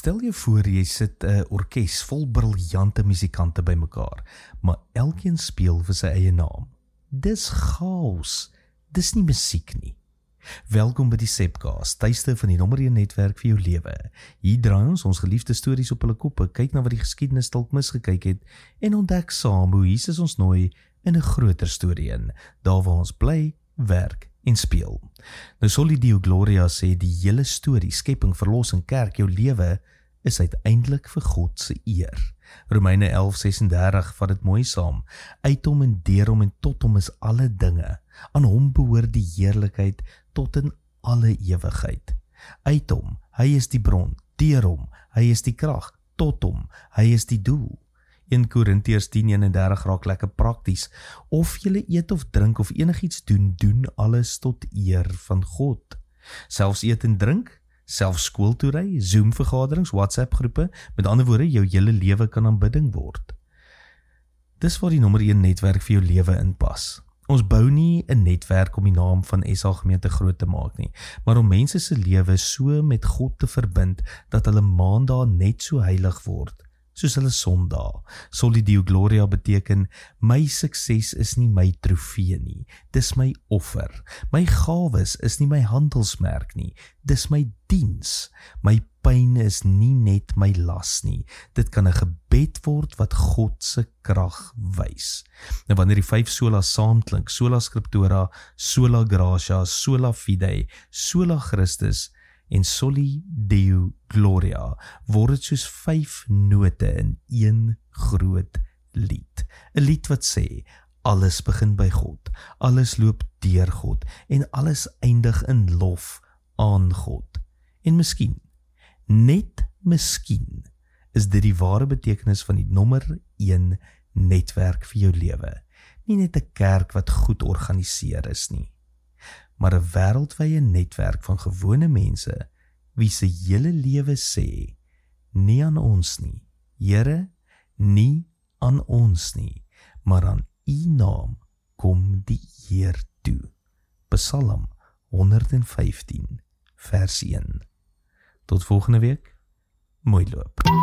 Stel jy voor jy sit 'n orkes vol briljante musikante bymekaar, maar elkeen speel vir sy eie naam. Dis chaos, dis nie musiek nie. Welkom by die Sepcast, tuiste van die nommer 1 netwerk vir jou lewe. Hier draai ons geliefde stories op hulle koppe, kyk na wat die geskiedenis dalk misgekyk het en ontdek saam hoe Jesus ons nooi in 'n groter storie in, daar waar ons bly, werk en speel. Nou Soli Deo Gloria sê die hele storie, skepping, verlossing, kerk, jou lewe is uiteindelik vir God se eer. Romeine 11:36 vat dit mooi saam. Uit hom en deur hom en tot hom is alle dinge. Aan hom behoort die heerlikheid tot in alle ewigheid. Uit hom, hy is die bron, deur hom, hy is die krag, tot hom, hy is die doel. 1 Korintiërs 10:31 raak lekker prakties. Of julle eet of drink of enigiets doen, doen alles tot eer van God. Selfs eet en drink, selfs skooltoery, Zoom-vergaderings, WhatsApp-groepe, met ander woorde, jou hele lewe kan aanbidding word. Dis waar die nommer 1 netwerk vir jou lewe inpas. Ons bou nie 'n netwerk om die naam van SA Gemeente groot te maak nie, maar om mense se lewe so met God te verbind, dat hulle maandae net so heilig word soos hulle Sondae. Soli Deo Gloria beteken, my sukses is nie my trofee nie, dis my offer. My gawes is nie my handelsmerk nie, dis my diens. My pyn is nie net my las nie, dit kan 'n gebed word wat God se krag wys. Nou wanneer die 5 solas saamklink, sola scriptura, sola gratia, sola fide, sola Christus, en Soli Deo Gloria, word dit soos 5 note in een groot lied. 'n Lied wat sê, alles begin by God, alles loop deur God, en alles eindig in lof aan God. En miskien, net miskien, is dit die ware betekenis van die nommer 1 netwerk vir jou lewe. Nie net 'n kerk wat goed organiseer is nie, maar 'n wêreldwye netwerk van gewone mense, wie se hele lewe sê, nie aan ons nie, Here, nie aan ons nie, maar aan U naam kom die eer toe. Psalm 115, vers 1. Tot volgende week, mooi loop.